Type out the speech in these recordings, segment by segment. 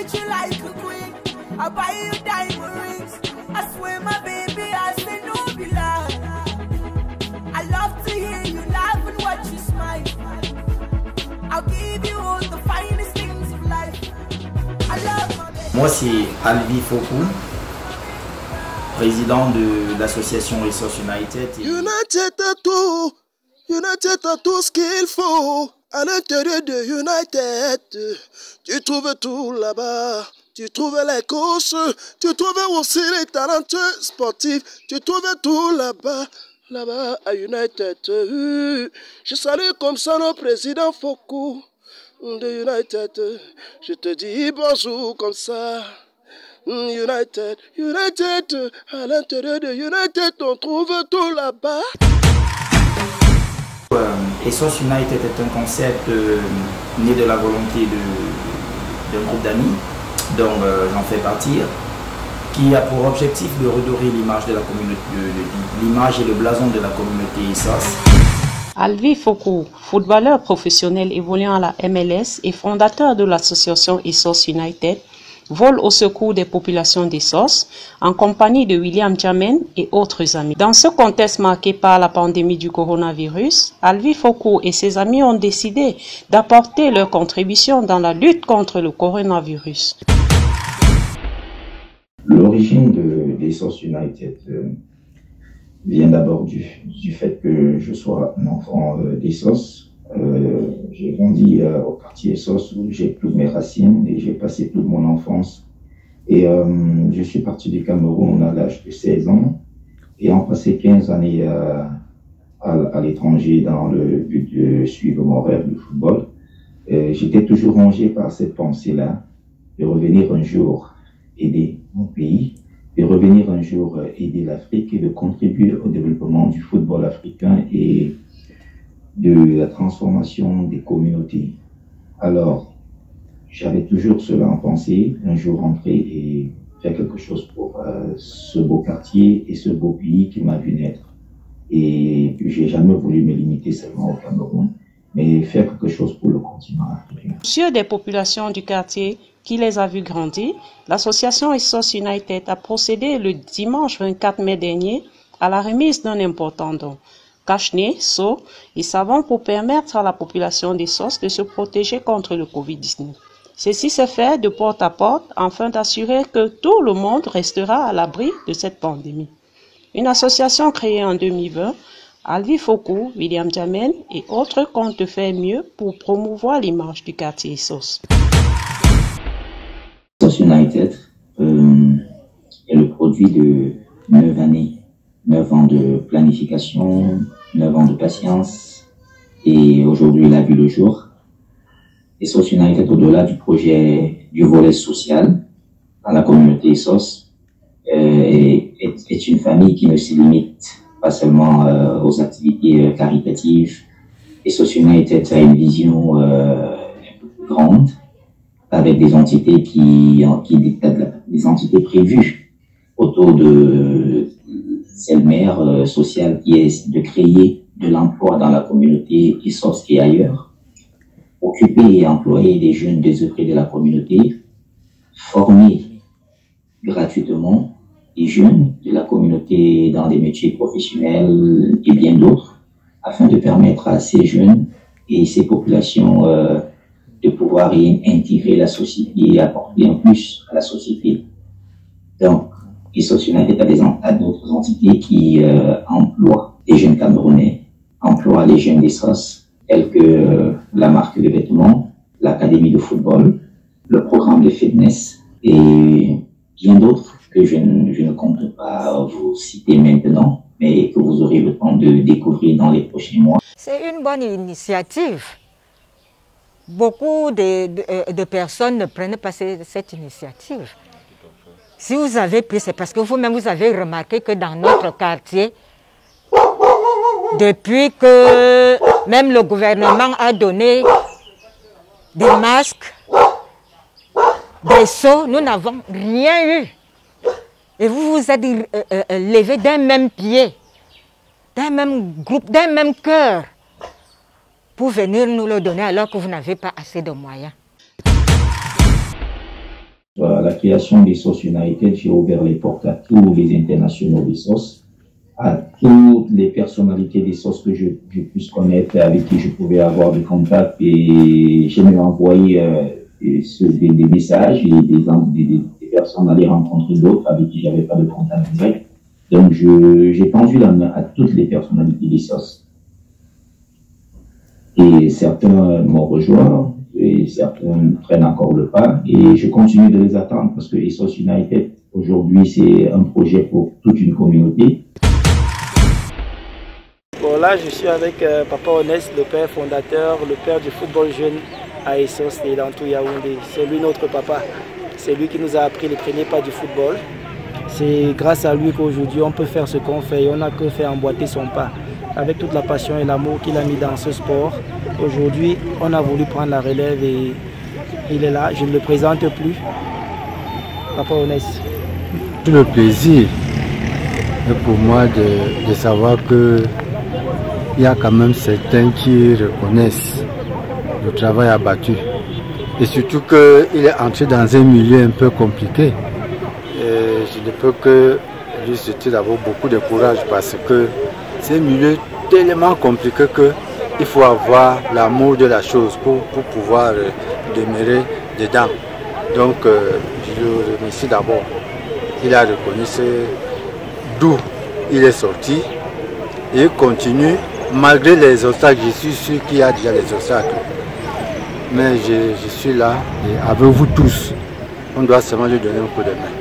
treat you like a queen. I buy you diamond rings. I swear, my baby, I say no be lie. I love to hear you laugh and watch you smile. I'll give you all the finest things of life. I love my baby. Moi, c'est Alvi Fokou, président de l'association Resource United. United a tout ce qu'il faut. À l'intérieur de United, tu trouves tout là-bas. Tu trouves les courses, tu trouves aussi les talentueux sportifs. Tu trouves tout là-bas, là-bas à United. Je salue comme ça nos présidents Fokou de United. Je te dis bonjour comme ça. United, à l'intérieur de United, on trouve tout là-bas. Resource United est un concept né de la volonté d'un groupe d'amis, dont j'en fais partie, qui a pour objectif de redorer l'image de la communauté, l'image et le blason de la communauté Essos. Alvi Fokou, footballeur professionnel évoluant à la MLS et fondateur de l'association Essos United, vole au secours des populations d'Essos en compagnie de William Jamen et autres amis. Dans ce contexte marqué par la pandémie du coronavirus, Alvi Fokou et ses amis ont décidé d'apporter leur contribution dans la lutte contre le coronavirus. L'origine de Essos United vient d'abord du fait que je sois un enfant d'Essos. J'ai grandi au quartier Essos où j'ai toutes mes racines et j'ai passé toute mon enfance. Et je suis parti du Cameroun à l'âge de 16 ans et en passé 15 années à l'étranger dans le but de suivre mon rêve du football. J'étais toujours rongé par cette pensée-là de revenir un jour aider mon pays, de revenir un jour aider l'Afrique et de contribuer au développement du football africain et de la transformation des communautés. Alors, j'avais toujours cela en pensée, un jour rentrer et faire quelque chose pour ce beau quartier et ce beau pays qui m'a vu naître. Et j'ai jamais voulu me limiter seulement au Cameroun, mais faire quelque chose pour le continent africain. Soucieux des populations du quartier qui les a vus grandir, l'association Essos United a procédé le dimanche 24 mai dernier à la remise d'un important don. Cache-nez, seaux et savons pour permettre à la population d'Essos de se protéger contre le Covid-19. Ceci se fait de porte à porte afin d'assurer que tout le monde restera à l'abri de cette pandémie. Une association créée en 2020, Alvi Fokou, William Jamen et autres comptent faire mieux pour promouvoir l'image du quartier Essos. Essos United est le produit de 9 années. 9 ans de planification, 9 ans de patience, et aujourd'hui il a vu le jour. Essos United, au-delà du projet du volet social dans la communauté Essos, est une famille qui ne se limite pas seulement aux activités caritatives. Essos United a une vision un peu plus grande, avec des entités des entités prévues autour de cette mère sociale qui est de créer de l'emploi dans la communauté Essos et ailleurs, occuper et employer des jeunes désœuvrés de la communauté, former gratuitement des jeunes de la communauté dans des métiers professionnels et bien d'autres, afin de permettre à ces jeunes et ces populations de pouvoir intégrer la société et apporter un plus à la société. Donc, Essos United a d'autres entités qui emploient les jeunes Camerounais, emploient les jeunes d'Essos, tels que la marque de vêtements, l'académie de football, le programme de fitness et bien d'autres que je ne compte pas vous citer maintenant, mais que vous aurez le temps de découvrir dans les prochains mois. C'est une bonne initiative. Beaucoup de personnes ne prennent pas cette initiative. Si vous avez pris, c'est parce que vous-même vous avez remarqué que dans notre quartier, depuis que même le gouvernement a donné des masques, des seaux, nous n'avons rien eu. Et vous vous êtes levés d'un même pied, d'un même groupe, d'un même cœur, pour venir nous le donner alors que vous n'avez pas assez de moyens. La création des SOS United, j'ai ouvert les portes à tous les internationaux des SOS, à toutes les personnalités des SOS que je puisse connaître, avec qui je pouvais avoir des contacts, et j'ai même envoyé des messages et des personnes à les rencontrer d'autres avec qui j'avais pas de contact direct. Donc j'ai tendu la main à toutes les personnalités des SOS. Et certains m'ont rejoint, et certains prennent encore le pas, et je continue de les attendre parce que SOS United, aujourd'hui, c'est un projet pour toute une communauté. Bon, là, je suis avec Papa Honest, le père fondateur, le père du football jeune à SOS et dans tout Yaoundé. C'est lui notre papa. C'est lui qui nous a appris les premiers pas du football. C'est grâce à lui qu'aujourd'hui on peut faire ce qu'on fait et on n'a que fait emboîter son pas. Avec toute la passion et l'amour qu'il a mis dans ce sport, aujourd'hui on a voulu prendre la relève et il est là, je ne le présente plus. Papa Honest. C'est le plaisir pour moi de savoir qu'il y a quand même certains qui reconnaissent le travail abattu. Et surtout qu'il est entré dans un milieu un peu compliqué. Et je ne peux que lui souhaiter d'avoir beaucoup de courage parce que c'est un milieu tellement compliqué qu'il faut avoir l'amour de la chose pour pouvoir demeurer dedans. Donc je le remercie d'abord. Il a reconnu d'où il est sorti et il continue malgré les obstacles. Je suis sûr qu'il y a déjà des obstacles. Mais je suis là et avec vous tous, on doit seulement lui donner un coup de main.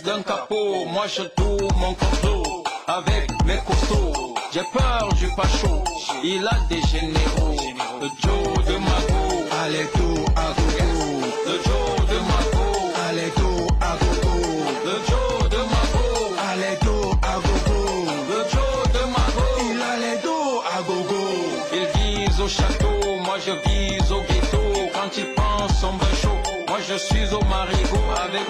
D'un capot, moi je tourne mon complot avec mes costauds. J'ai peur du Pacho, il a des généraux. Le Joe de Mago, allez tout à gogo. Le Joe de Mago, allez tout à gogo. Le Joe de Mago, allez tout à gogo. Le Joe de Mago, il allait tout à gogo. Il vise au château, moi je vise au ghetto. Quand il pense on va chaud, moi je suis au marigot avec.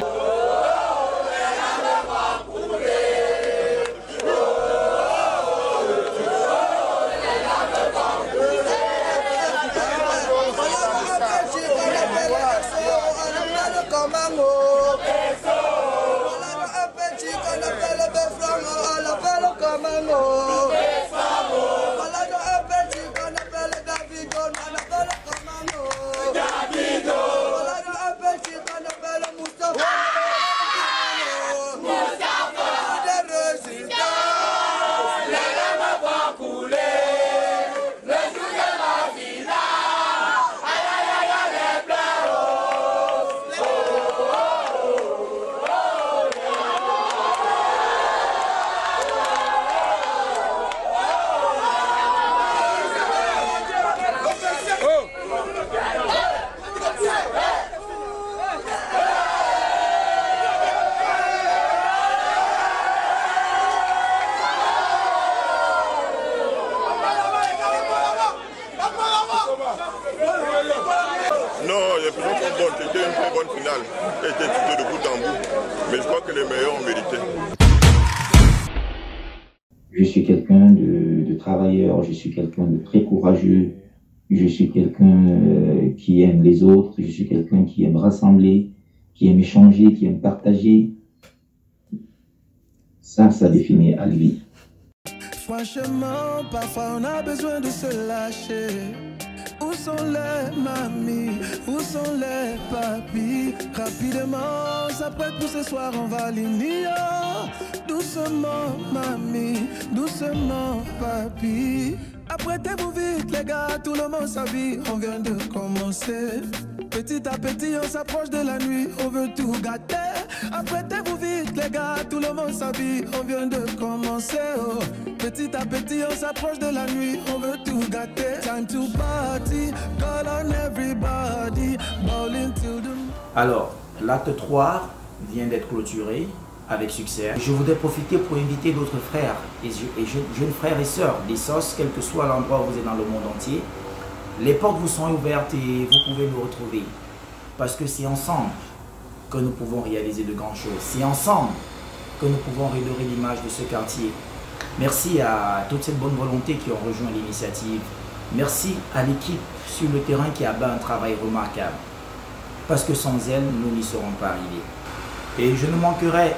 nationale qui a été étudiée de bout en bout. Mais je crois que les meilleurs ont mérité. Je suis quelqu'un de travailleur, je suis quelqu'un de très courageux, je suis quelqu'un qui aime les autres, je suis quelqu'un qui aime rassembler, qui aime échanger, qui aime partager. Ça définit Alvi. Franchement, parfois on a besoin de se lâcher. Où sont les mamies? Où sont les papis? Rapidement, ça prête pour ce soir, on va l'ignorer. Doucement, mamie, doucement, papi. Apprêtez-vous vite, les gars, tout le monde s'habille, on vient de commencer. Petit à petit, on s'approche de la nuit, on veut tout gâter. Apprêtez-vous vite, les gars, tout le monde s'habille, on vient de commencer. Oh. Petit à petit, on s'approche de la nuit, on veut tout gâter. Time to party, call on everybody, bowling till the... Alors, l'acte 3 vient d'être clôturé avec succès. Je voudrais profiter pour inviter d'autres frères et jeunes frères et sœurs des SOS, quel que soit l'endroit où vous êtes dans le monde entier. Les portes vous sont ouvertes et vous pouvez nous retrouver. Parce que c'est ensemble que nous pouvons réaliser de grandes choses. C'est ensemble que nous pouvons redorer l'image de ce quartier. Merci à toute cette bonne volonté qui ont rejoint l'initiative. Merci à l'équipe sur le terrain qui a fait un travail remarquable. Parce que sans elle, nous n'y serons pas arrivés. Et je ne manquerai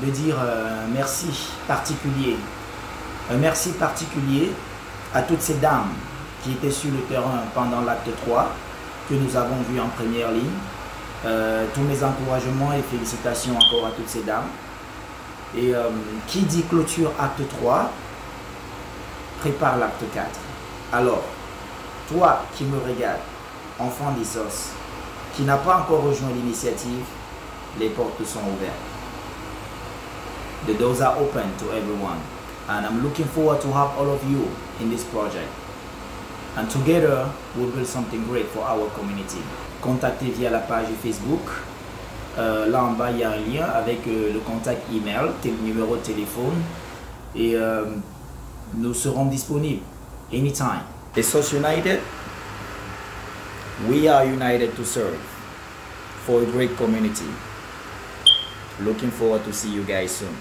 de dire merci particulier. Un merci particulier à toutes ces dames qui étaient sur le terrain pendant l'acte 3, que nous avons vu en première ligne. Tous mes encouragements et félicitations encore à toutes ces dames. Et qui dit clôture acte 3, prépare l'acte 4. Alors, toi qui me regardes, enfant des SOS, qui n'a pas encore rejoint l'initiative, les portes sont ouvertes. The doors are open to everyone. And I'm looking forward to have all of you in this project. And together, we'll build something great for our community. Contactez via la page Facebook. Là en bas, il y a un lien avec le contact email, numéro de téléphone. Et nous serons disponibles anytime. Et SOS United, we are united to serve for a great community. Looking forward to see you guys soon.